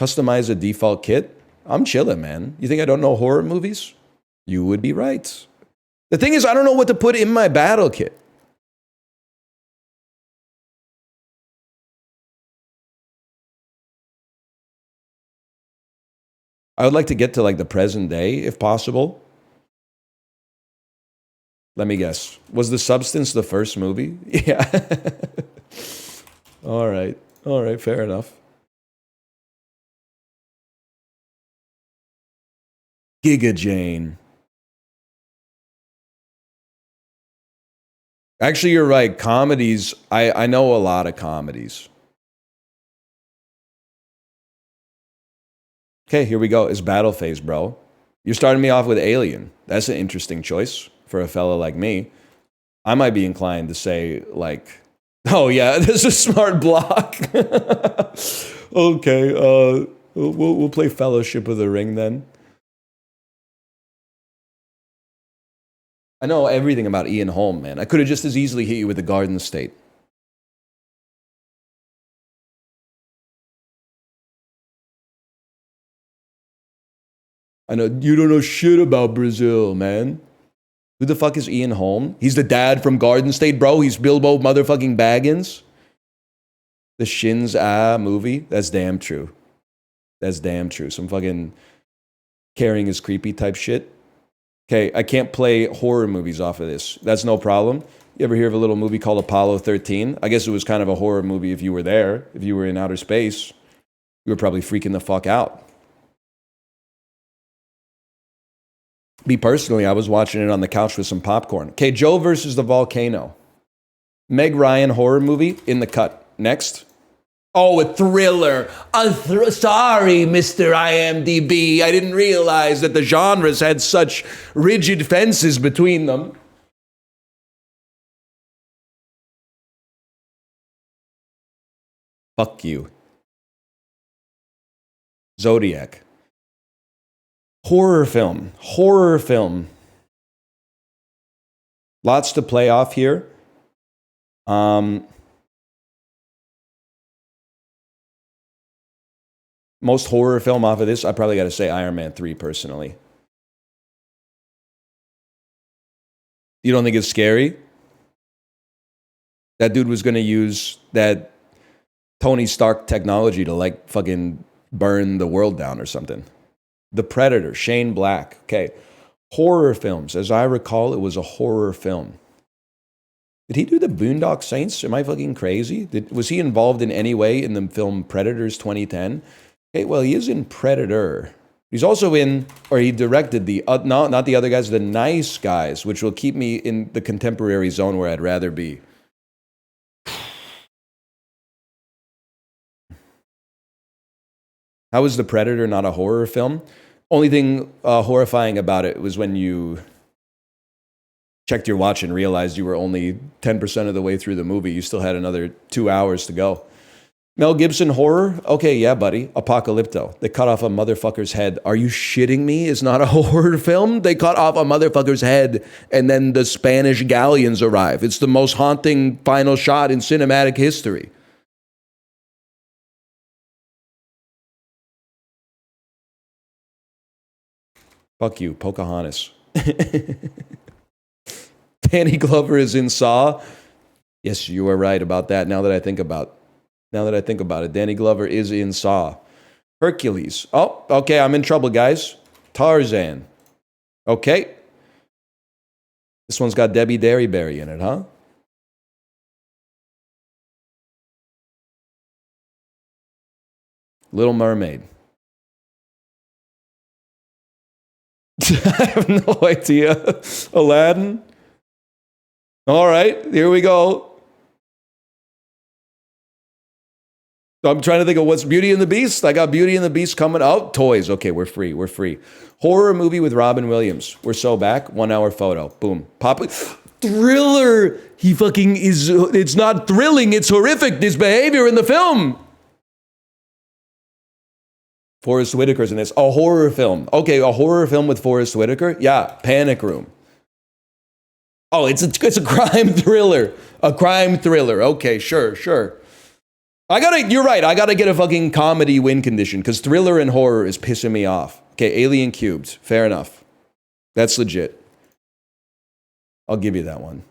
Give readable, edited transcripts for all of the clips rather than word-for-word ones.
Customize a default kit? I'm chilling, man. You think I don't know horror movies? You would be right. The thing is, I don't know what to put in my battle kit. I would like to get to like the present day, if possible. Let me guess. Was The Substance the first movie? Yeah. All right. All right, fair enough. Giga Jane. Actually, you're right. Comedies, I know a lot of comedies. Okay, here we go. It's battle phase, bro. You're starting me off with Alien. That's an interesting choice for a fella like me. I might be inclined to say, like, oh yeah, this is a smart block. Okay, we'll play Fellowship of the Ring then. I know everything about Ian Holm, man. I could have just as easily hit you with the Garden State. I know you don't know shit about Brazil, man. Who the fuck is Ian Holm? He's the dad from Garden State, bro. He's Bilbo motherfucking Baggins. The Shins movie. That's damn true. That's damn true. Some fucking Caring is creepy type shit. Okay, I can't play horror movies off of this. That's no problem. You ever hear of a little movie called Apollo 13? I guess it was kind of a horror movie if you were there. If you were in outer space, you were probably freaking the fuck out. Me personally, I was watching it on the couch with some popcorn. Okay, Joe versus the Volcano. Meg Ryan horror movie in the cut. Next. Oh, a thriller. Sorry, Mr. IMDb. I didn't realize that the genres had such rigid fences between them. Fuck you. Zodiac. Horror film. Horror film. Lots to play off here. Most horror film off of this, I probably got to say Iron Man 3 personally. You don't think it's scary? That dude was going to use that Tony Stark technology to like fucking burn the world down or something. The Predator, Shane Black. Okay. Horror films. As I recall, it was a horror film. Did he do the Boondock Saints? Am I fucking crazy? Was he involved in any way in the film Predators 2010? Okay, well, he is in Predator. He's also in, or he directed the, no, not the other guys, the Nice Guys, which will keep me in the contemporary zone where I'd rather be. How is The Predator not a horror film? Only thing horrifying about it was when you checked your watch and realized you were only 10% of the way through the movie. You still had another 2 hours to go. Mel Gibson horror? Okay, yeah, buddy. Apocalypto. They cut off a motherfucker's head. Are you shitting me? It's not a horror film? They cut off a motherfucker's head and then the Spanish galleons arrive. It's the most haunting final shot in cinematic history. Fuck you, Pocahontas. Danny Glover is in Saw. Yes, you are right about that now that I think about it. Danny Glover is in Saw. Hercules. Oh, okay, I'm in trouble, guys. Tarzan. Okay. This one's got Debbie Derryberry in it, huh? Little Mermaid. I have no idea. Aladdin? All right, here we go. So I'm trying to think of what's Beauty and the Beast. I got Beauty and the Beast coming out. Toys. Okay, we're free. We're free. Horror movie with Robin Williams. We're so back. 1 hour photo. Boom. Pop. Thriller. He fucking is. It's not thrilling. It's horrific. This behavior in the film. Forrest Whitaker's in this. A horror film. Okay, a horror film with Forrest Whitaker. Yeah, Panic Room. Oh, it's a crime thriller. A crime thriller. Okay, sure. You're right. I gotta get a fucking comedy win condition because thriller and horror is pissing me off. Okay, Alien Cubed. Fair enough. That's legit. I'll give you that one.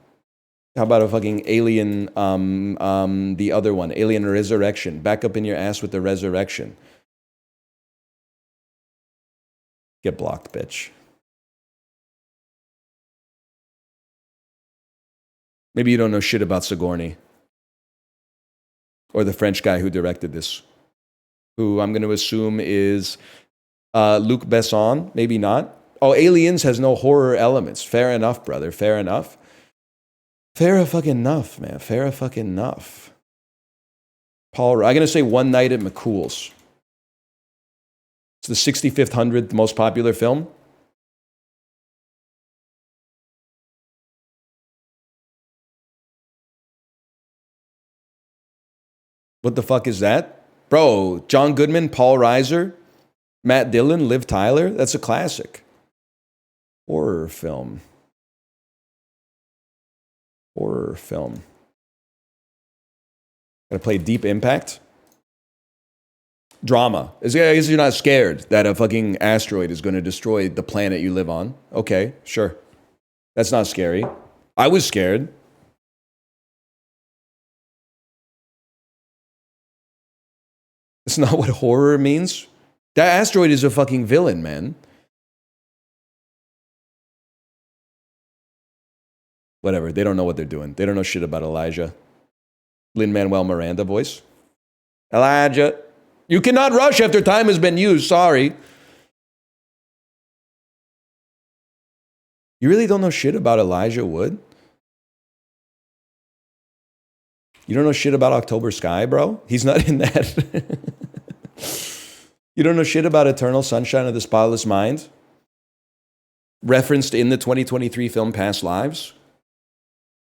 How about a fucking Alien, the other one, Alien Resurrection. Back up in your ass with the resurrection. Get blocked, bitch. Maybe you don't know shit about Sigourney. Or the French guy who directed this. Who I'm going to assume is Luc Besson. Maybe not. Oh, Aliens has no horror elements. Fair enough, brother. Fair enough. Fair fucking enough, man. Fair fucking enough. Paul, I'm going to say One Night at McCool's. It's the 65th, 100th most popular film. What the fuck is that? Bro, John Goodman, Paul Reiser, Matt Dillon, Liv Tyler. That's a classic. Horror film. Horror film. Gotta play Deep Impact. Drama. I guess you're not scared that a fucking asteroid is going to destroy the planet you live on. Okay, sure. That's not scary. I was scared. That's not what horror means. That asteroid is a fucking villain, man. Whatever. They don't know what they're doing. They don't know shit about Elijah. Lin-Manuel Miranda voice. Elijah. You cannot rush after time has been used. Sorry. You really don't know shit about Elijah Wood? You don't know shit about October Sky, bro? He's not in that. You don't know shit about Eternal Sunshine of the Spotless Mind? Referenced in the 2023 film Past Lives?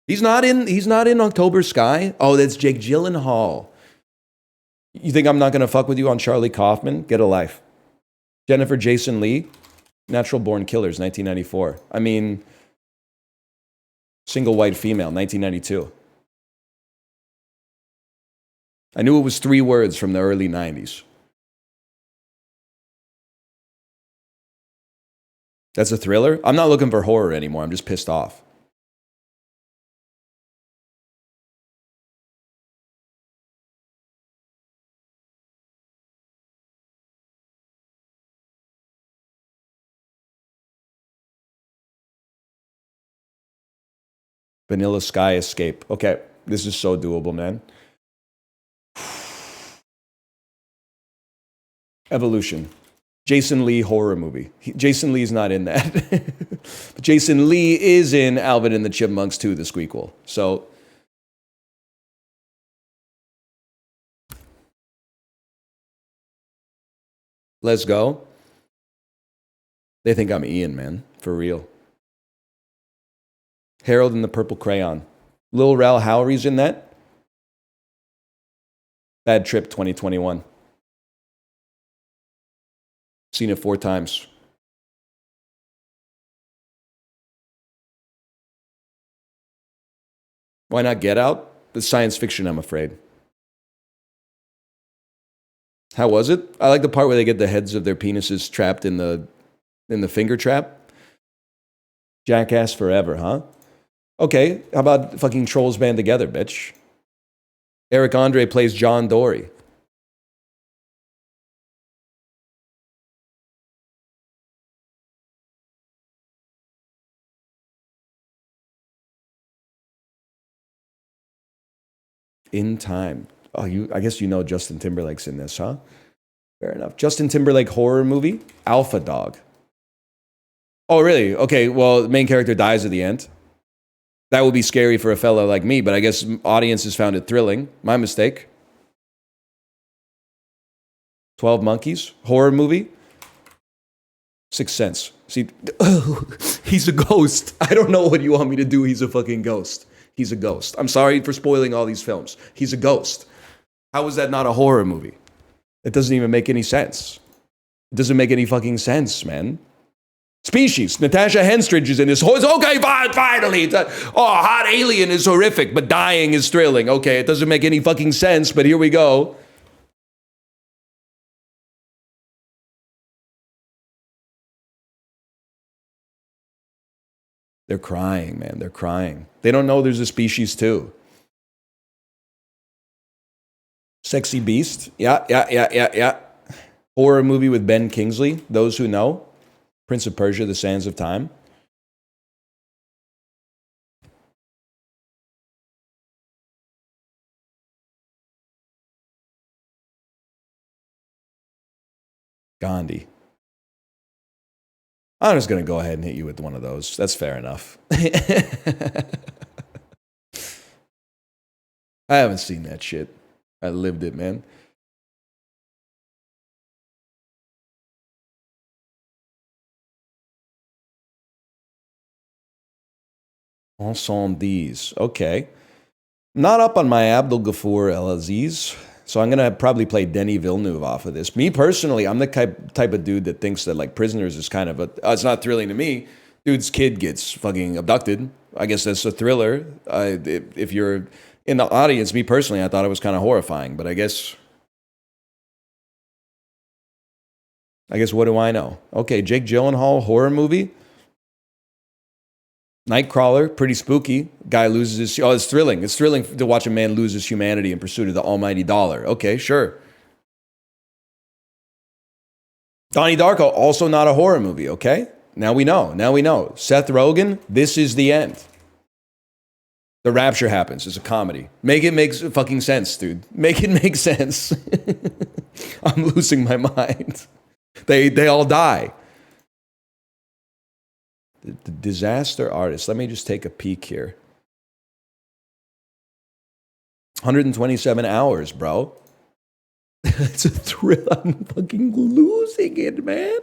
He's not in October Sky? Oh, that's Jake Gyllenhaal. You think I'm not going to fuck with you on Charlie Kaufman? Get a life. Jennifer Jason Leigh? Natural Born Killers, 1994. I mean, Single White Female, 1992. I knew it was 3 words from the early 90s. That's a thriller? I'm not looking for horror anymore. I'm just pissed off. Vanilla Sky Escape. Okay, this is so doable, man. Evolution. Jason Lee horror movie. Jason Lee's not in that. But Jason Lee is in Alvin and the Chipmunks 2, the squeakquel. So let's go. They think I'm Ian, man. For real. Harold and the Purple Crayon. Lil Rel Howery's in that. Bad Trip 2021. Seen it 4 times. Why not Get Out? It's science fiction, I'm afraid. How was it? I like the part where they get the heads of their penises trapped in the finger trap. Jackass forever, huh? Okay, how about fucking Trolls Band Together, bitch? Eric Andre plays John Dory. In Time. Oh, I guess you know Justin Timberlake's in this, huh? Fair enough. Justin Timberlake horror movie, Alpha Dog. Oh, really? Okay, well, the main character dies at the end. That would be scary for a fellow like me, but I guess audiences found it thrilling. My mistake. 12 Monkeys, horror movie. Sixth Sense. See, he's a ghost. I don't know what you want me to do. He's a fucking ghost. He's a ghost. I'm sorry for spoiling all these films. He's a ghost. How is that not a horror movie? It doesn't even make any sense. It doesn't make any fucking sense, man. Species. Natasha Henstridge is in this. Okay, fine, finally. Hot alien is horrific, but dying is thrilling. Okay, it doesn't make any fucking sense, but here we go. They're crying, man. They're crying. They don't know there's a species too. Sexy Beast. Yeah. Horror movie with Ben Kingsley. Those who know. Prince of Persia, The Sands of Time. Gandhi. I'm just going to go ahead and hit you with one of those. That's fair enough. I haven't seen that shit. I lived it, man. Ensembles. Okay. Not up on my Abdul Ghafoor El Aziz. So I'm going to probably play Denis Villeneuve off of this. Me personally, I'm the type of dude that thinks that like Prisoners is kind of it's not thrilling to me. Dude's kid gets fucking abducted. I guess that's a thriller. If you're in the audience, me personally, I thought it was kind of horrifying. But I guess what do I know? Okay, Jake Gyllenhaal, horror movie. Nightcrawler, pretty spooky. Guy loses his... Oh, it's thrilling. It's thrilling to watch a man lose his humanity in pursuit of the almighty dollar. Okay, sure. Donnie Darko, also not a horror movie, okay? Now we know. Seth Rogen, this is the end. The rapture happens. It's a comedy. Make it make fucking sense, dude. Make it make sense. I'm losing my mind. They all die. The Disaster Artist. Let me just take a peek here. 127 hours, bro. It's a thrill. I'm fucking losing it, man.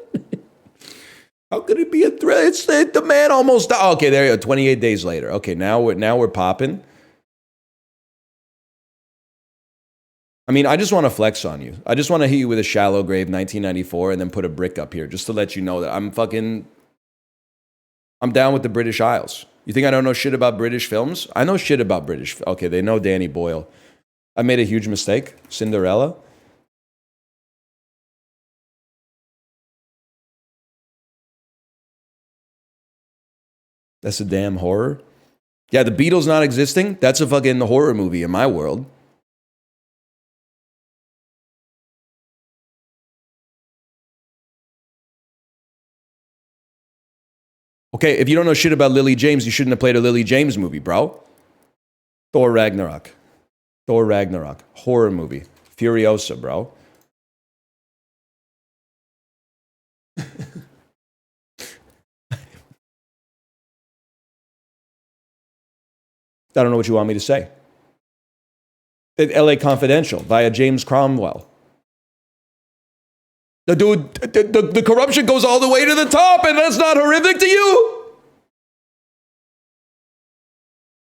How could it be a thrill? It's the man almost died. Okay, there you go. 28 days later. Okay, now we're popping. I mean, I just want to flex on you. I just want to hit you with a Shallow Grave 1994 and then put a brick up here just to let you know that I'm down with the British Isles. You think I don't know shit about British films? I know shit about British. Okay, they know Danny Boyle. I made a huge mistake. Cinderella. That's a damn horror. Yeah, the Beatles not existing. That's a fucking horror movie in my world. Okay, if you don't know shit about Lily James, you shouldn't have played a Lily James movie, bro. Thor Ragnarok. Horror movie. Furiosa, bro. I don't know what you want me to say. LA Confidential via James Cromwell. The dude, the corruption goes all the way to the top, and that's not horrific to you?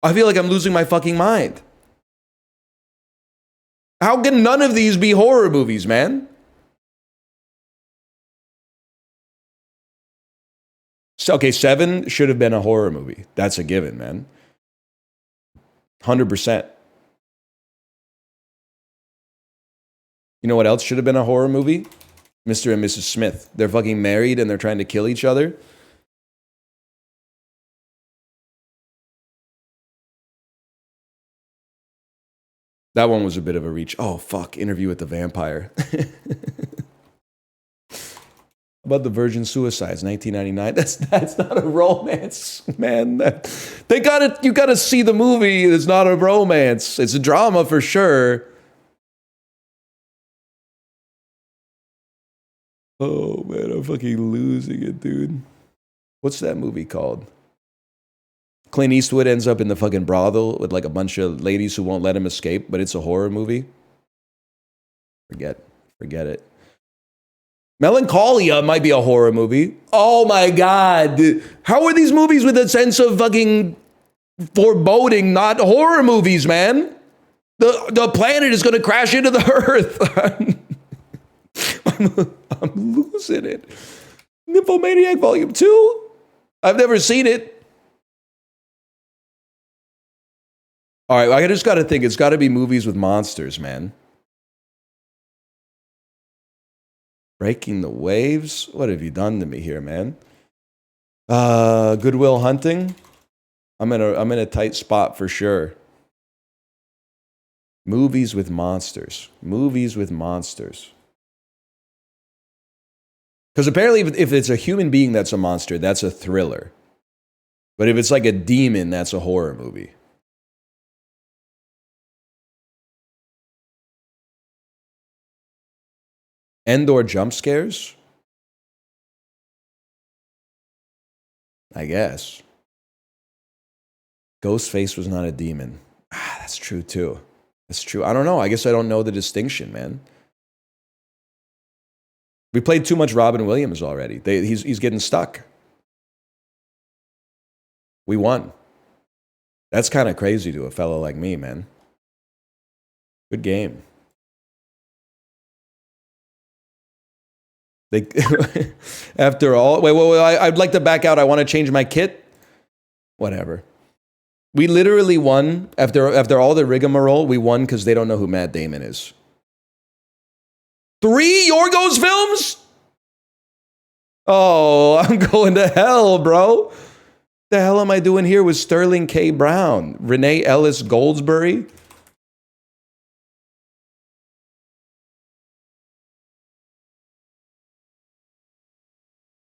I feel like I'm losing my fucking mind. How can none of these be horror movies, man? So, okay, Seven should have been a horror movie. That's a given, man. 100%. You know what else should have been a horror movie? Mr. and Mrs. Smith. They're fucking married and they're trying to kill each other. That one was a bit of a reach. Oh, fuck. Interview with the Vampire. About the Virgin Suicides, 1999. That's not a romance, man. You gotta see the movie. It's not a romance. It's a drama for sure. Oh, man, I'm fucking losing it, dude. What's that movie called? Clint Eastwood ends up in the fucking brothel with like a bunch of ladies who won't let him escape, but it's a horror movie. Forget it. Melancholia might be a horror movie. Oh my God. How are these movies with a sense of fucking foreboding not horror movies, man? The planet is going to crash into the earth. I'm losing it. Nymphomaniac Volume 2? I've never seen it. All right, I just got to think. It's got to be movies with monsters, man. Breaking the Waves? What have you done to me here, man? Goodwill Hunting? I'm in a tight spot for sure. Movies with monsters. Movies with monsters. Because apparently if it's a human being that's a monster, that's a thriller. But if it's like a demon, that's a horror movie. And/or jump scares? I guess. Ghostface was not a demon. Ah, that's true too. That's true. I don't know. I guess I don't know the distinction, man. We played too much Robin Williams already. He's getting stuck. We won. That's kind of crazy to a fellow like me, man. Good game. They, after all, wait, I'd like to back out. I want to change my kit. Whatever. We literally won after all the rigmarole. We won because they don't know who Matt Damon is. 3 Yorgos films? Oh, I'm going to hell, bro. The hell am I doing here with Sterling K. Brown, Renee Ellis Goldsberry?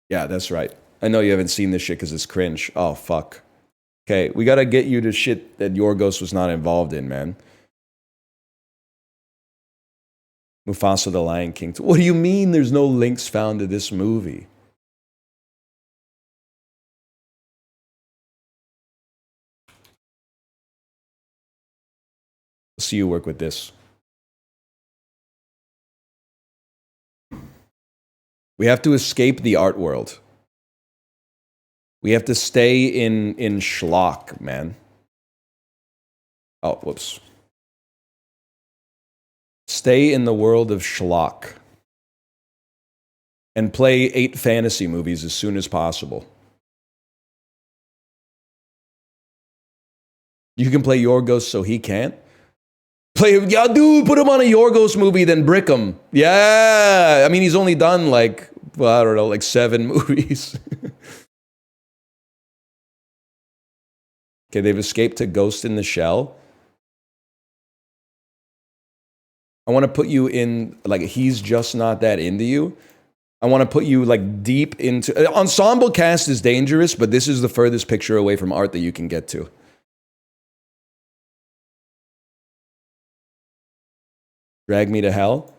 Yeah, that's right. I know you haven't seen this shit because it's cringe. Oh, fuck. Okay, we got to get you to shit that Yorgos was not involved in, man. Mufasa the Lion King. What do you mean there's no links found to this movie? I'll see you work with this. We have to escape the art world. We have to stay in schlock, man. Oh, whoops. Stay in the world of schlock. And play 8 fantasy movies as soon as possible. You can play Yorgos so he can't? Yeah, dude, put him on a Yorgos movie, then brick him. Yeah. I mean, he's only done like, well, I don't know, like 7 movies. Okay, they've escaped to Ghost in the Shell. I want to put you in, like, He's Just Not That Into You. I want to put you, like, deep into... Ensemble cast is dangerous, but this is the furthest picture away from art that you can get to. Drag Me to Hell.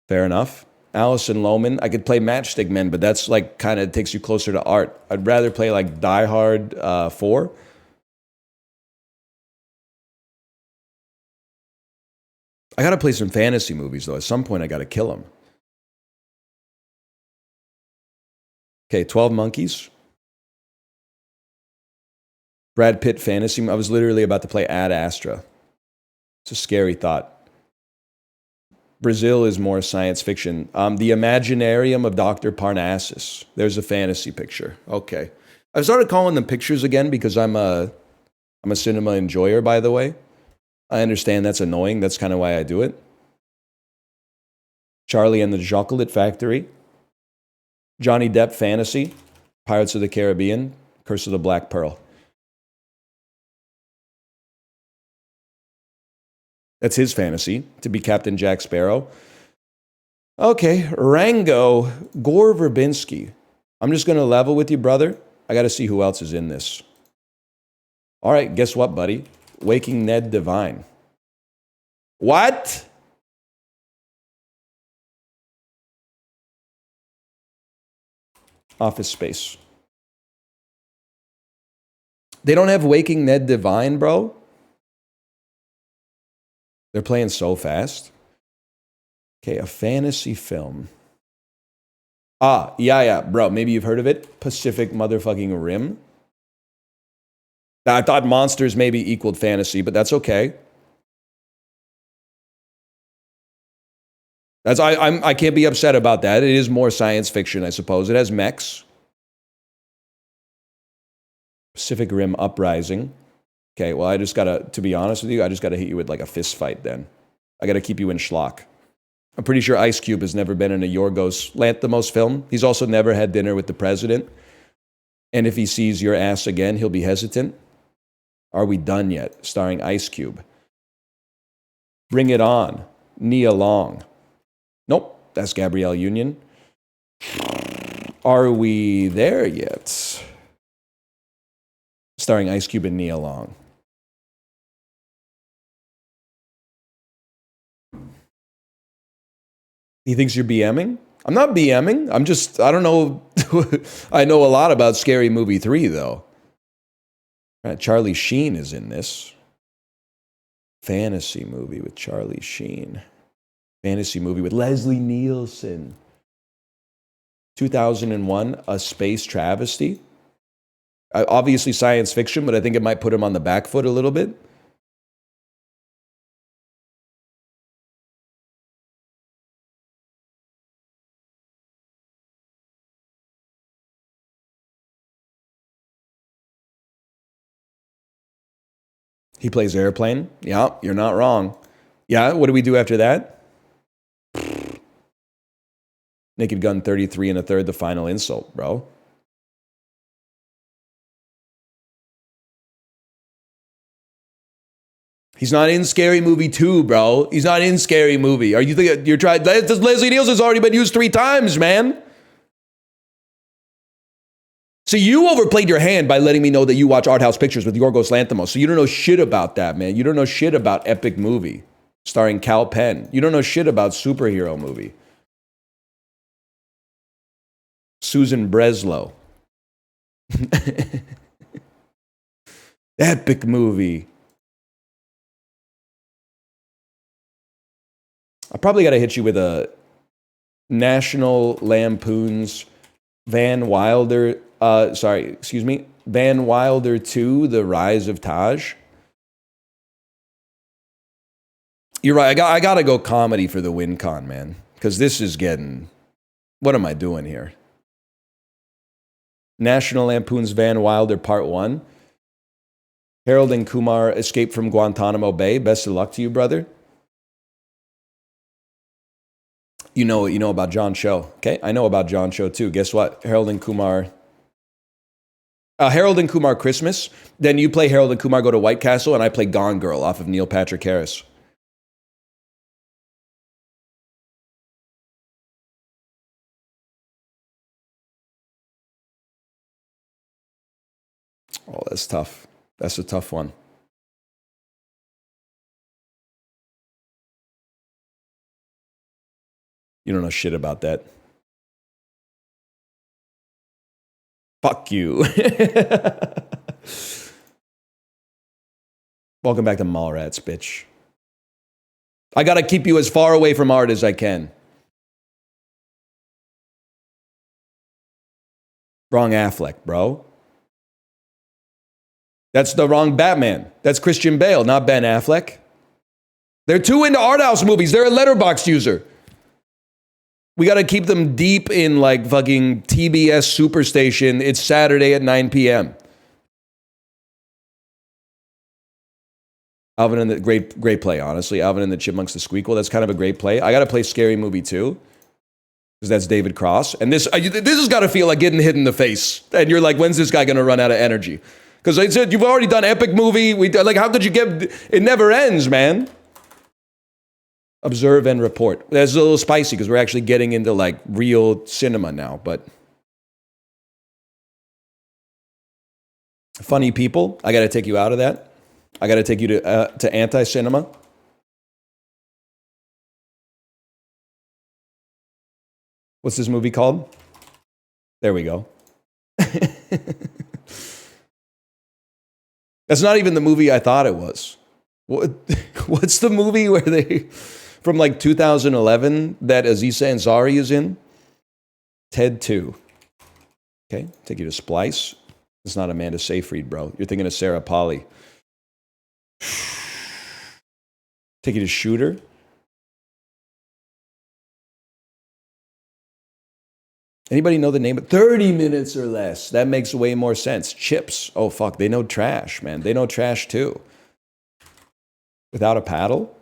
Fair enough. Alison Lohman. I could play Matchstick Men, but that's, like, kind of takes you closer to art. I'd rather play, like, Die Hard 4. I gotta play some fantasy movies, though. At some point, I gotta kill them. Okay, 12 Monkeys. Brad Pitt fantasy. I was literally about to play Ad Astra. It's a scary thought. Brazil is more science fiction. The Imaginarium of Dr. Parnassus. There's a fantasy picture. Okay. I've started calling them pictures again because I'm a cinema enjoyer, by the way. I understand that's annoying. That's kind of why I do it. Charlie and the Chocolate Factory. Johnny Depp fantasy. Pirates of the Caribbean. Curse of the Black Pearl. That's his fantasy, to be Captain Jack Sparrow. Okay, Rango, Gore Verbinski. I'm just going to level with you, brother. I got to see who else is in this. All right, guess what, buddy? Waking Ned Divine. What? Office Space. They don't have Waking Ned Divine, bro? They're playing so fast. Okay, a fantasy film. Ah, yeah, bro. Maybe you've heard of it. Pacific motherfucking Rim. I thought monsters maybe equaled fantasy, but that's okay. I can't be upset about that. It is more science fiction, I suppose. It has mechs. Pacific Rim Uprising. Okay, well, to be honest with you, I just gotta hit you with like a fist fight then. I gotta keep you in schlock. I'm pretty sure Ice Cube has never been in a Yorgos Lanthimos film. He's also never had dinner with the president. And if he sees your ass again, he'll be hesitant. Are We Done Yet? Starring Ice Cube. Bring It On. Nia Long. Nope, that's Gabrielle Union. Are We There Yet? Starring Ice Cube and Nia Long. He thinks you're BMing? I'm not BMing. I don't know. I know a lot about Scary Movie 3, though. Right, Charlie Sheen is in this. Fantasy movie with Charlie Sheen. Fantasy movie with Leslie Nielsen. 2001, A Space Travesty. Obviously science fiction, but I think it might put him on the back foot a little bit. He plays Airplane. Yeah, you're not wrong. Yeah, what do we do after that? Naked Gun 33 and a third, The Final Insult, bro. He's not in Scary Movie 2, bro. He's not in Scary Movie. Are you thinking you're trying? Leslie Nielsen's already been used 3 times, man. So you overplayed your hand by letting me know that you watch art house pictures with Yorgos Lanthimos. So you don't know shit about that, man. You don't know shit about Epic Movie starring Cal Penn. You don't know shit about Superhero Movie. Susan Breslow. Epic Movie. I probably got to hit you with a National Lampoon's Van Wilder, Van Wilder 2, The Rise of Taj. You're right, I got to go comedy for the win con, man. Because this is getting, what am I doing here? National Lampoon's Van Wilder Part 1. Harold and Kumar escape from Guantanamo Bay. Best of luck to you, brother. You know about John Cho, okay? I know about John Cho too. Guess what? Harold and Kumar Christmas. Then you play Harold and Kumar Go to White Castle, and I play Gone Girl off of Neil Patrick Harris. Oh, that's tough. That's a tough one. You don't know shit about that. Fuck you. Welcome back to Mallrats, bitch. I gotta keep you as far away from art as I can. Wrong Affleck, bro. That's the wrong Batman. That's Christian Bale, not Ben Affleck. They're too into art house movies. They're a Letterboxd user. We got to keep them deep in like fucking TBS Superstation. It's Saturday at 9 p.m. Alvin and the great play, honestly. Alvin and the Chipmunks, the Squeakquel. That's kind of a great play. I got to play Scary Movie 2 because that's David Cross. And this has got to feel like getting hit in the face. And you're like, when's this guy going to run out of energy? Because I said, you've already done Epic Movie. How could you get... It never ends, man. Observe and report. That's a little spicy because we're actually getting into like real cinema now, but... Funny People. I got to take you out of that. I got to take you to anti-cinema. What's this movie called? There we go. That's not even the movie I thought it was. What's the movie where they, from like 2011, that Aziza Ansari is in? Ted 2. Okay, take you to Splice. It's not Amanda Seyfried, bro. You're thinking of Sarah Polley. Take you to Shooter. Anybody know the name of 30 minutes or less? That makes way more sense. Chips. Oh, fuck. They know trash, man. They know trash too. Without a paddle?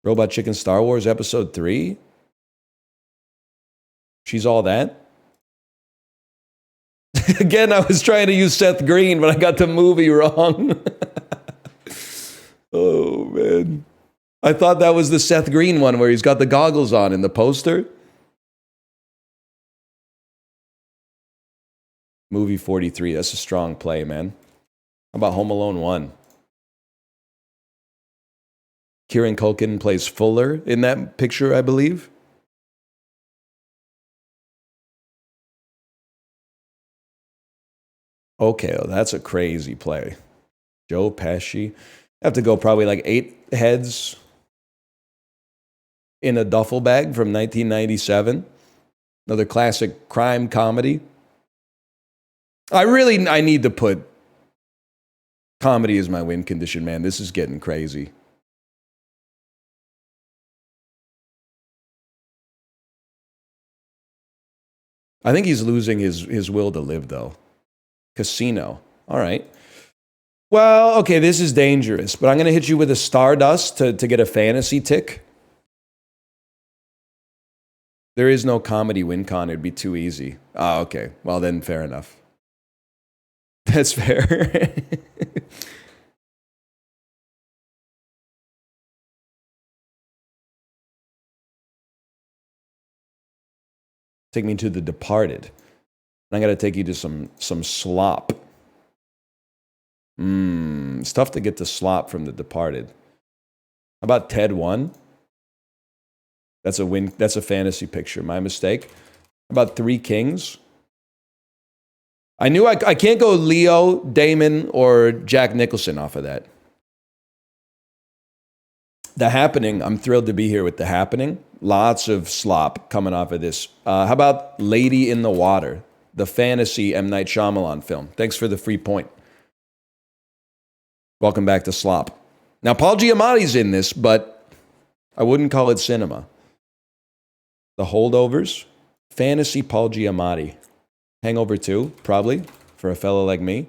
Robot Chicken Star Wars Episode 3? She's all that? Again, I was trying to use Seth Green, but I got the movie wrong. Oh, man. I thought that was the Seth Green one where he's got the goggles on in the poster. Movie 43. That's a strong play, man. How about Home Alone 1? Kieran Culkin plays Fuller in that picture, I believe. Okay, well, that's a crazy play. Joe Pesci. I have to go probably like 8 heads in a duffel bag from 1997. Another classic crime comedy. I need to put comedy as my win condition, man. This is getting crazy. I think he's losing his will to live, though. Casino. All right. Well, okay, this is dangerous, but I'm going to hit you with a Stardust to get a fantasy tick. There is no comedy win con. It'd be too easy. Ah, okay. Well, then fair enough. That's fair. Take me to The Departed. And I'm going to take you to some slop. It's tough to get to slop from The Departed. How about Ted 1? That's a win. That's a fantasy picture. My mistake. How about Three Kings? I knew I can't go Leo, Damon, or Jack Nicholson off of that. The Happening. I'm thrilled to be here with The Happening. Lots of slop coming off of this. How about Lady in the Water? The fantasy M. Night Shyamalan film. Thanks for the free point. Welcome back to Slop. Now, Paul Giamatti's in this, but I wouldn't call it cinema. The Holdovers. Fantasy Paul Giamatti. Hangover 2, probably, for a fellow like me.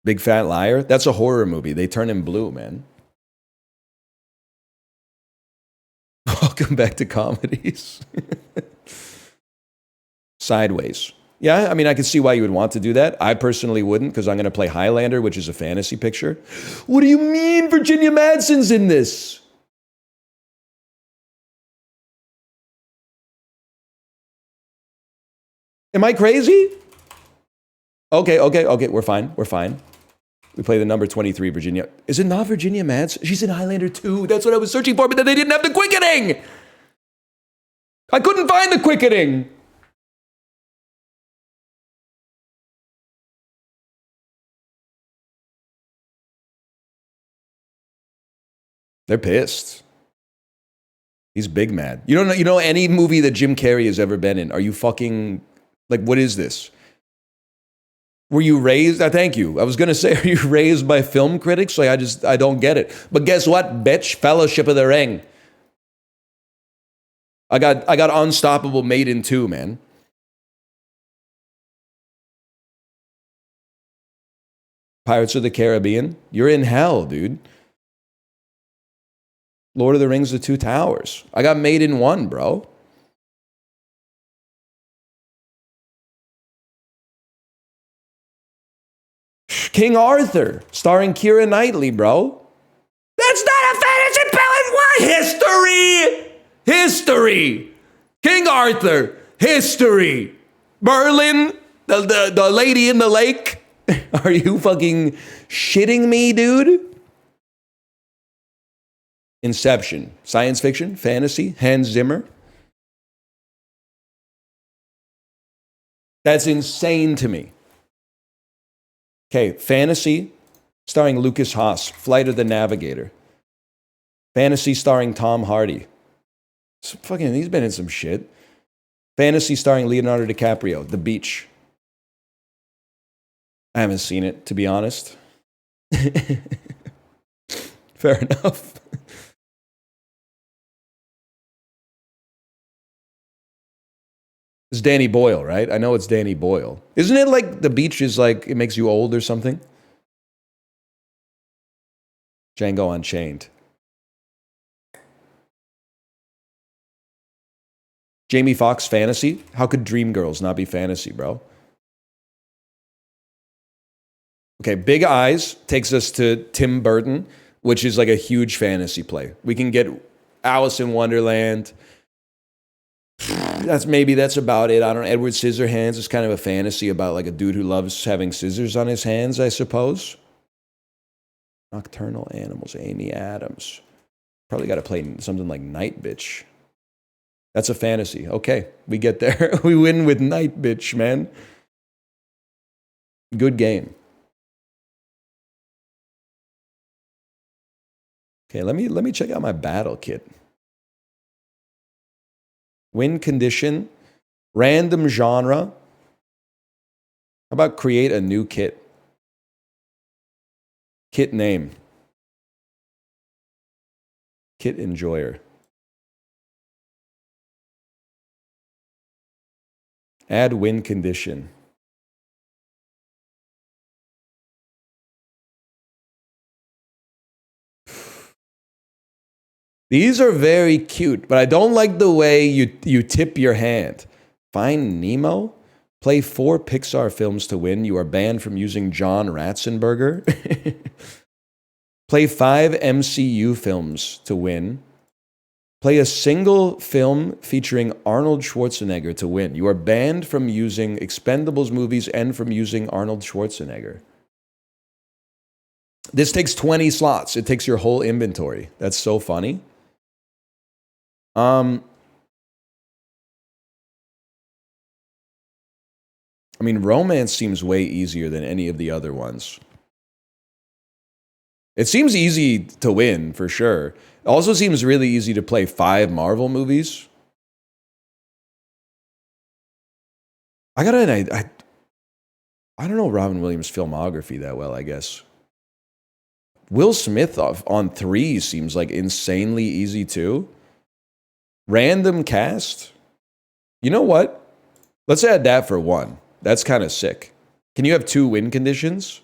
Big Fat Liar. That's a horror movie. They turn him blue, man. Welcome back to comedies. Sideways. Yeah, I mean, I can see why you would want to do that. I personally wouldn't, because I'm going to play Highlander, which is a fantasy picture. What do you mean Virginia Madsen's in this? Am I crazy? Okay, we're fine. We play the number 23, Virginia. Is it not Virginia Madsen? She's in Highlander 2. That's what I was searching for, but then they didn't have the quickening. I couldn't find the quickening. They're pissed. He's big mad. You don't know any movie that Jim Carrey has ever been in. Are you fucking, like, what is this? Were you raised? Thank you. I was going to say, are you raised by film critics? Like, I don't get it. But guess what, bitch? Fellowship of the Ring. I got Unstoppable Maiden 2, man. Pirates of the Caribbean. You're in hell, dude. Lord of the Rings, The Two Towers. I got Maiden 1, bro. King Arthur, starring Keira Knightley, bro. That's not a fantasy film. What? History. King Arthur. History. Merlin, the lady in the lake. Are you fucking shitting me, dude? Inception. Science fiction, fantasy, Hans Zimmer. That's insane to me. Okay, fantasy, starring Lucas Haas, Flight of the Navigator. Fantasy starring Tom Hardy. He's been in some shit. Fantasy starring Leonardo DiCaprio, The Beach. I haven't seen it, to be honest. Fair enough. It's Danny Boyle, right? I know it's Danny Boyle. Isn't it like the beach is like it makes you old or something? Django Unchained. Jamie Foxx fantasy? How could Dreamgirls not be fantasy, bro? Okay, Big Eyes takes us to Tim Burton, which is like a huge fantasy play. We can get Alice in Wonderland. That's about it. I don't know. Edward Scissorhands is kind of a fantasy about like a dude who loves having scissors on his hands, I suppose. Nocturnal Animals, Amy Adams. Probably got to play something like Night Bitch. That's a fantasy. Okay, we get there. We win with Night Bitch, man. Good game. Okay, let me check out my battle kit. Win condition, random genre. How about create a new kit? Kit name. Kit enjoyer. Add win condition. These are very cute, but I don't like the way you tip your hand. Find Nemo? Play 4 Pixar films to win. You are banned from using John Ratzenberger. Play 5 MCU films to win. Play a single film featuring Arnold Schwarzenegger to win. You are banned from using Expendables movies and from using Arnold Schwarzenegger. This takes 20 slots. It takes your whole inventory. That's so funny. I mean, romance seems way easier than any of the other ones. It seems easy to win, for sure. It also seems really easy to play 5 Marvel movies. I don't know Robin Williams' filmography that well, I guess. Will Smith on 3 seems like insanely easy too. Random cast? You know what? Let's add that for 1. That's kind of sick. Can you have 2 win conditions?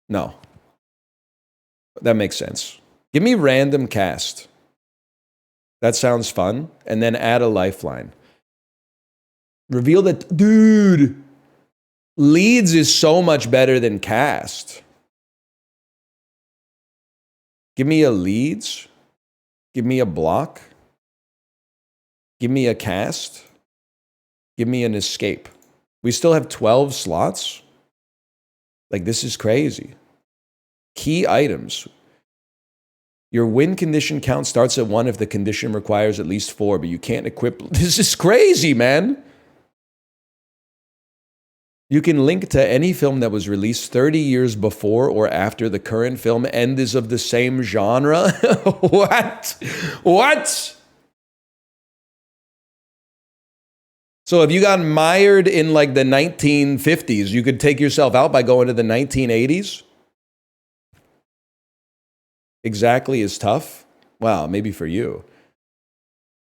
No. That makes sense. Give me random cast. That sounds fun. And then add a lifeline. Reveal that, dude, leads is so much better than cast. Give me a leads. Give me a block. Give me a cast. Give me an escape. We still have 12 slots? Like, this is crazy. Key items. Your win condition count starts at 1 if the condition requires at least 4, but you can't equip. This is crazy, man. You can link to any film that was released 30 years before or after the current film and is of the same genre. What? What? So if you got mired in like the 1950s, you could take yourself out by going to the 1980s? Exactly is tough? Wow, maybe for you.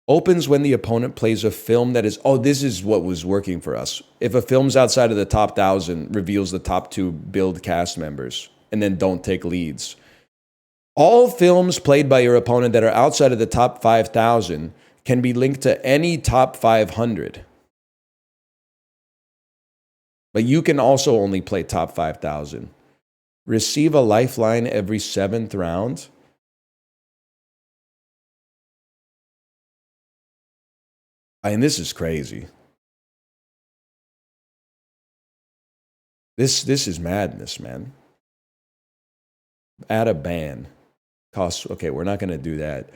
Opens when the opponent plays a film that is, oh, this is what was working for us. If a film's outside of the top 1,000, reveals the top 2 build cast members, and then don't take leads. All films played by your opponent that are outside of the top 5,000 can be linked to any top 500. But you can also only play top 5,000. Receive a lifeline every 7th round. I mean, this is crazy. This is madness, man. Add a ban. Costs, okay, we're not going to do that.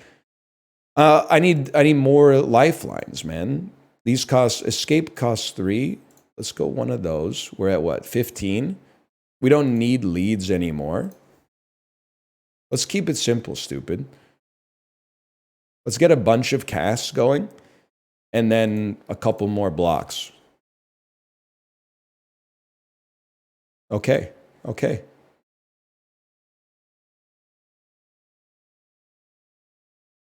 I need more lifelines, man. These costs, escape costs 3. Let's go one of those. We're at what, 15? We don't need leads anymore. Let's keep it simple, stupid. Let's get a bunch of casts going and then a couple more blocks. Okay. Okay.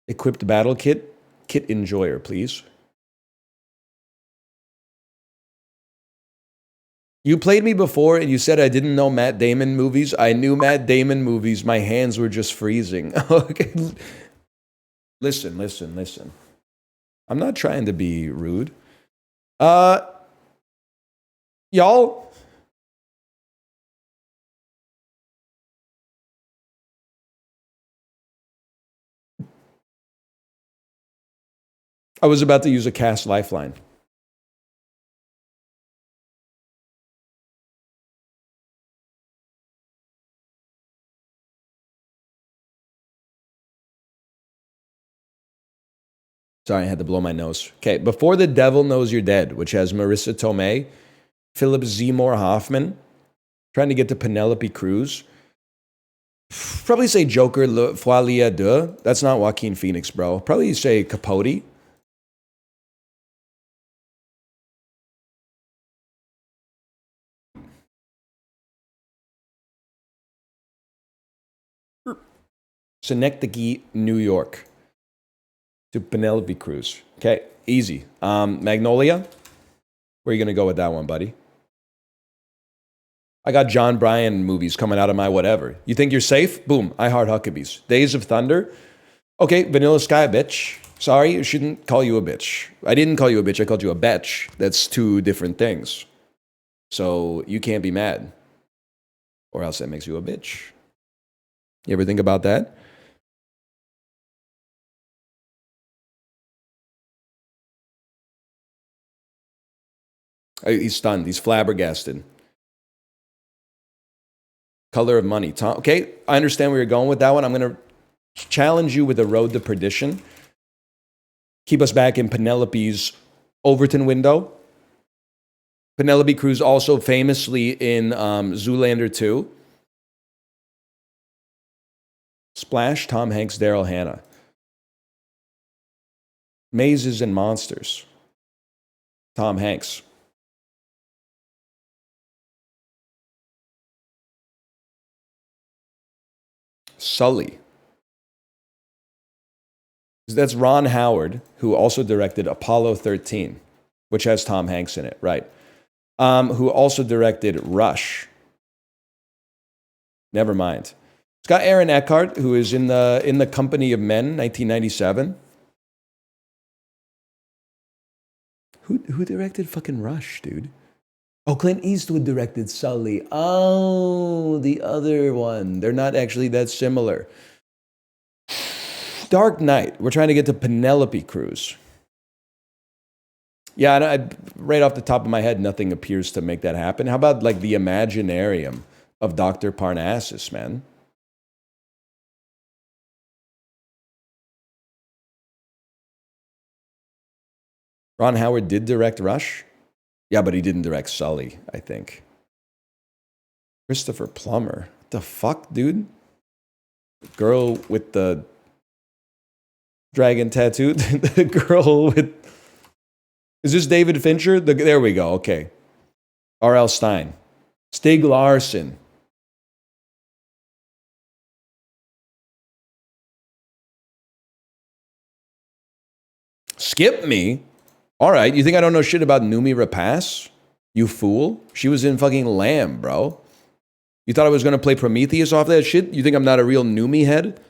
Equipped battle kit. Kit enjoyer, please. You played me before and you said I didn't know Matt Damon movies. I knew Matt Damon movies. My hands were just freezing. Okay. Listen. I'm not trying to be rude. Y'all. I was about to use a cast lifeline. Sorry, I had to blow my nose. Okay, Before the Devil Knows You're Dead, which has Marissa Tomei, Philip Seymour Hoffman, trying to get to Penelope Cruz. Probably say Joker Le Folie à Deux. That's not Joaquin Phoenix, bro. Probably say Capote. Synecdoche, New York. To Penelope Cruz. Okay, easy. Magnolia. Where are you going to go with that one, buddy? I got John Bryan movies coming out of my whatever. You think you're safe? Boom. I Heart Huckabees. Days of Thunder. Okay, Vanilla Sky, bitch. Sorry, I shouldn't call you a bitch. I didn't call you a bitch. I called you a betch. That's two different things. So you can't be mad. Or else that makes you a bitch. You ever think about that? He's stunned. He's flabbergasted. Color of Money. Tom, okay, I understand where you're going with that one. I'm going to challenge you with The Road to Perdition. Keep us back in Penelope's Overton window. Penelope Cruz also famously in Zoolander 2. Splash, Tom Hanks, Daryl Hannah. Mazes and Monsters. Tom Hanks. Sully. That's Ron Howard, who also directed Apollo 13, which has Tom Hanks in it, right? Who also directed Rush. Never mind. It's got Aaron Eckhart, who is in the Company of Men, 1997. Who directed fucking Rush, dude? Oh, Clint Eastwood directed Sully. Oh, the other one. They're not actually that similar. Dark Knight. We're trying to get to Penelope Cruz. Yeah, right off the top of my head, nothing appears to make that happen. How about like the Imaginarium of Dr. Parnassus, man? Ron Howard did direct Rush? Yeah, but he didn't direct Sully, I think. Christopher Plummer. What the fuck, dude? The girl with the dragon tattoo? The girl with... Is this David Fincher? There we go, okay. R.L. Stein. Stig Larsson. Skip me? All right, you think I don't know shit about Noomi Rapace? You fool. She was in fucking Lamb, bro. You thought I was going to play Prometheus off that shit? You think I'm not a real Noomi head?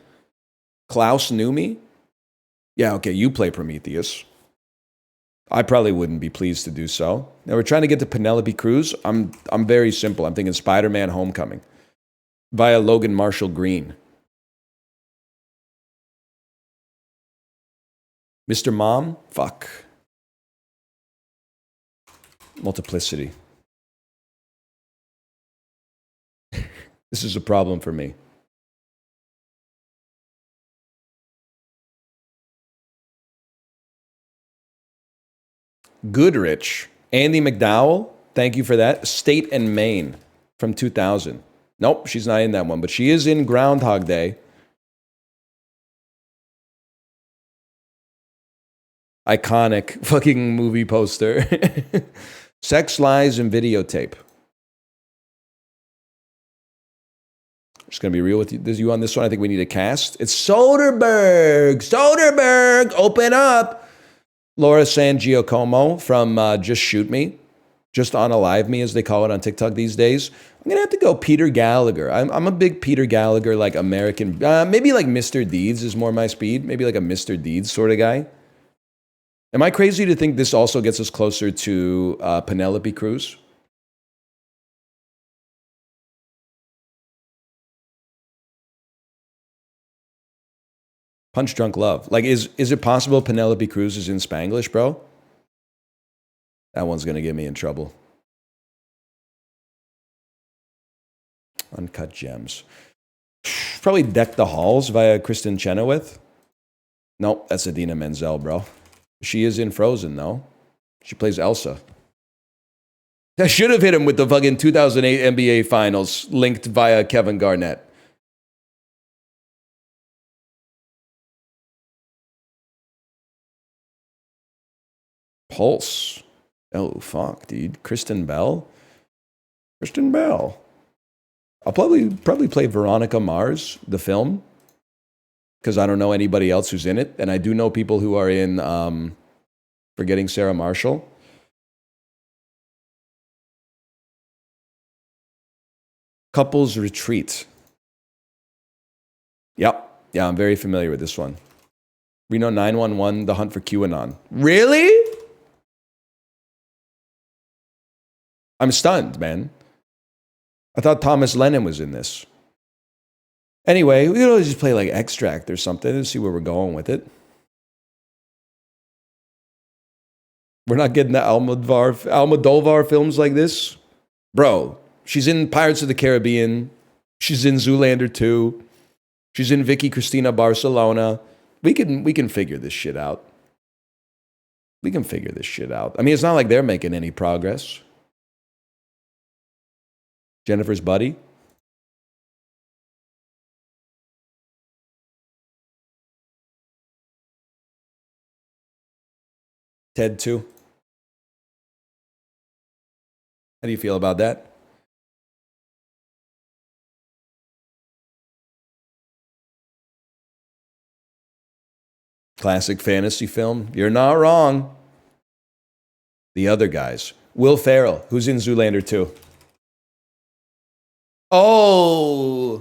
Klaus Noomi? Yeah, okay, you play Prometheus. I probably wouldn't be pleased to do so. Now we're trying to get to Penelope Cruz. I'm very simple. I'm thinking Spider-Man Homecoming via Logan Marshall Green. Mr. Mom? Fuck. Multiplicity. This is a problem for me. Goodrich. Andy McDowell. Thank you for that. State and Maine from 2000. Nope, she's not in that one, but she is in Groundhog Day. Iconic fucking movie poster. Sex, Lies, and Videotape. Just gonna be real with you on this one. I think we need a cast. It's Soderbergh. Soderbergh, open up. Laura San Giacomo from Just Shoot Me. Just on Alive Me, as they call it on TikTok these days. I'm going to have to go Peter Gallagher. I'm a big Peter Gallagher, like American, maybe like Mr. Deeds is more my speed. Maybe like a Mr. Deeds sort of guy. Am I crazy to think this also gets us closer to Penelope Cruz? Punch Drunk Love. Like, is it possible Penelope Cruz is in Spanglish, bro? That one's going to get me in trouble. Uncut Gems. Probably Deck the Halls via Kristen Chenoweth. Nope, that's Idina Menzel, bro. She is in Frozen, though. She plays Elsa. I should have hit him with the fucking 2008 NBA Finals linked via Kevin Garnett. Pulse. Oh, fuck, dude. Kristen Bell? Kristen Bell. I'll probably play Veronica Mars, the film, because I don't know anybody else who's in it. And I do know people who are in Forgetting Sarah Marshall. Couples Retreat. Yep. Yeah, I'm very familiar with this one. Reno 911, The Hunt for QAnon. Really? I'm stunned, man. I thought Thomas Lennon was in this. Anyway, we could always just play like Extract or something and see where we're going with it. We're not getting the Almodovar films like this. Bro, she's in Pirates of the Caribbean. She's in Zoolander 2. She's in Vicky Cristina Barcelona. We can figure this shit out. We can figure this shit out. I mean, it's not like they're making any progress. Jennifer's buddy. Ted 2. How do you feel about that? Classic fantasy film. You're not wrong. The other guys. Will Ferrell, who's in Zoolander 2. Oh.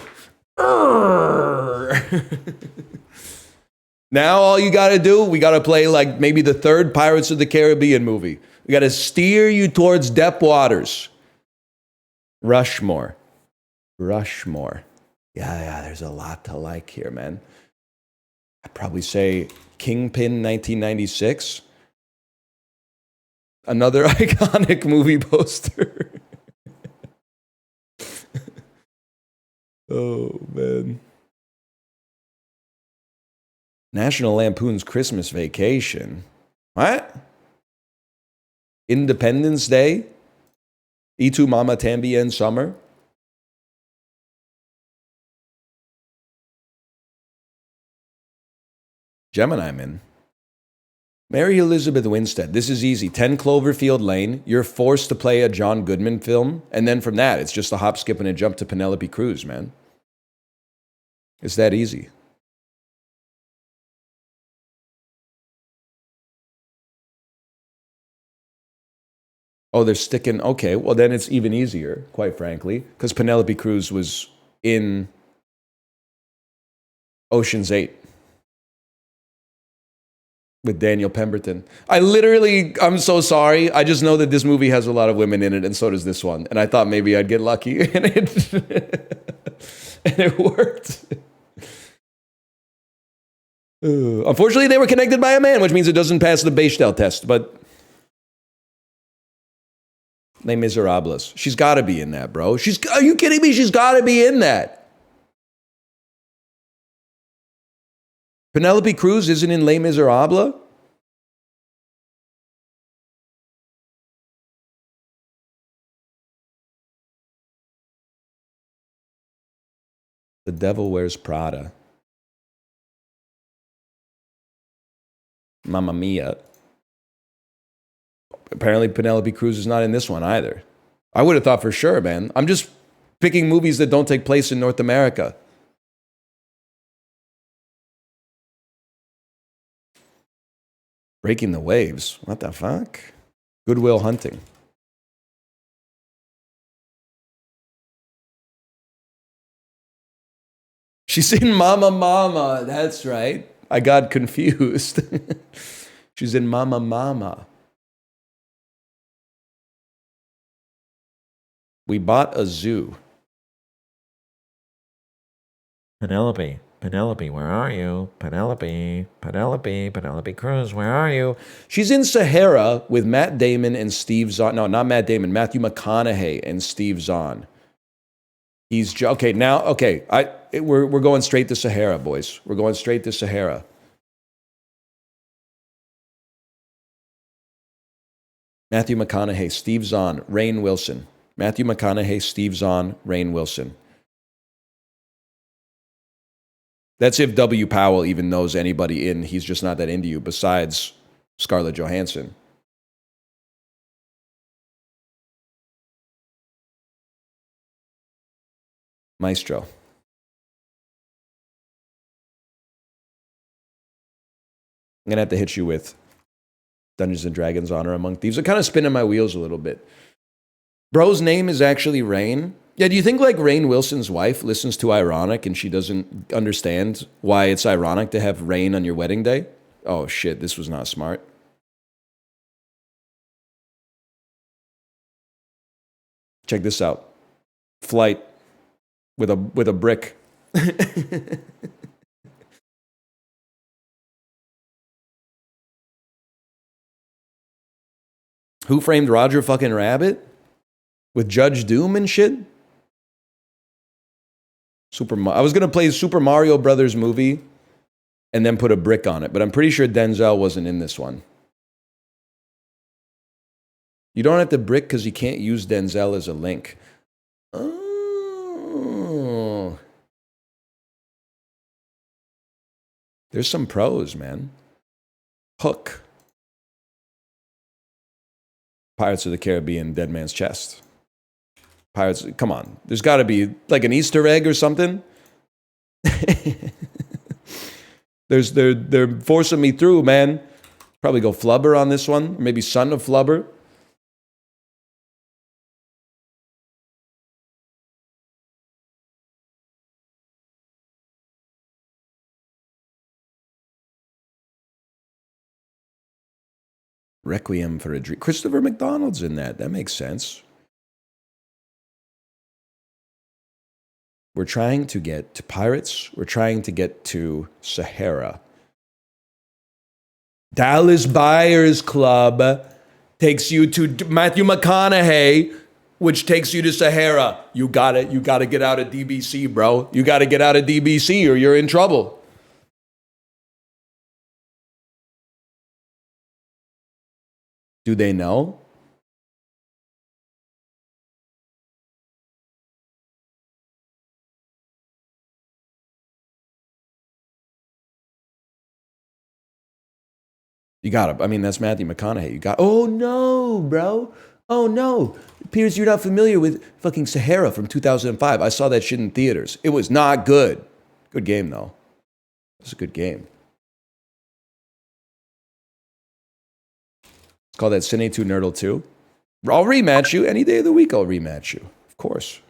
Now all you got to do, we got to play like maybe the third Pirates of the Caribbean movie. We got to steer you towards depth waters. Rushmore. Yeah, there's a lot to like here, man. I'd probably say Kingpin 1996. Another iconic movie poster. Oh, man. National Lampoon's Christmas Vacation. What? Independence Day? Y Tu Mama Tambien Summer? Gemini Man. Mary Elizabeth Winstead. This is easy. 10 Cloverfield Lane. You're forced to play a John Goodman film. And then from that, it's just a hop, skip, and a jump to Penelope Cruz, man. It's that easy. Oh, they're sticking. Okay, well, then it's even easier, quite frankly, because Penelope Cruz was in Ocean's 8 with Daniel Pemberton. I'm so sorry. I just know that this movie has a lot of women in it, and so does this one. And I thought maybe I'd get lucky, and it worked. Unfortunately, they were connected by a man, which means it doesn't pass the Bechdel test, but Les Miserables. She's got to be in that, bro. Are you kidding me? She's got to be in that. Penelope Cruz isn't in Les Miserables? The Devil Wears Prada. Mamma Mia. Apparently Penelope Cruz is not in this one either. I would have thought for sure, man. I'm just Picking movies that don't take place in North America. Breaking the Waves. What the fuck? Good Will Hunting. She's in Mama Mama. That's right. I got confused. She's in Mama Mama. We bought a zoo. Penelope, where are you? Penelope Cruz, where are you? She's in Sahara with Matt Damon and Steve Zahn. No, not Matt Damon. Matthew McConaughey and Steve Zahn. Okay. Now, okay. We're going straight to Sahara, boys. We're going straight to Sahara. Matthew McConaughey, Steve Zahn, Rainn Wilson. Matthew McConaughey, Steve Zahn, Rainn Wilson. That's if W. Powell even knows anybody in He's Just Not That Into You besides Scarlett Johansson. Maestro. I'm going to have to hit you with Dungeons and Dragons Honor Among Thieves. I'm kind of spinning my wheels a little bit. Bro's name is actually Rainn. Yeah, do you think like Rainn Wilson's wife listens to Ironic and she doesn't understand why it's ironic to have rain on your wedding day? Oh shit, this was not smart. Check this out. Flight with a brick. Who Framed Roger fucking Rabbit? With Judge Doom and shit? I was going to play Super Mario Brothers movie and then put a brick on it, but I'm pretty sure Denzel wasn't in this one. You don't have to brick because you can't use Denzel as a link. Oh. There's some pros, man. Hook. Pirates of the Caribbean, Dead Man's Chest. Pirates, come on. There's got to be like an Easter egg or something. They're forcing me through, man. Probably go Flubber on this one. Maybe Son of Flubber. Requiem for a Dream. Christopher McDonald's in that. That makes sense. We're trying to get to Pirates. We're trying to get to Sahara. Dallas Buyers Club takes you to Matthew McConaughey, which takes you to Sahara. You got it. You got to get out of DBC, bro. You got to get out of DBC or you're in trouble. Do they know? You got to. I mean, that's Matthew McConaughey. You got. Oh no, bro. Oh no. It appears you're not familiar with fucking Sahara from 2005. I saw that shit in theaters. It was not good. Good game though. It was a good game. It's called that Cine2Nerdle 2. I'll rematch you any day of the week. I'll rematch you, of course.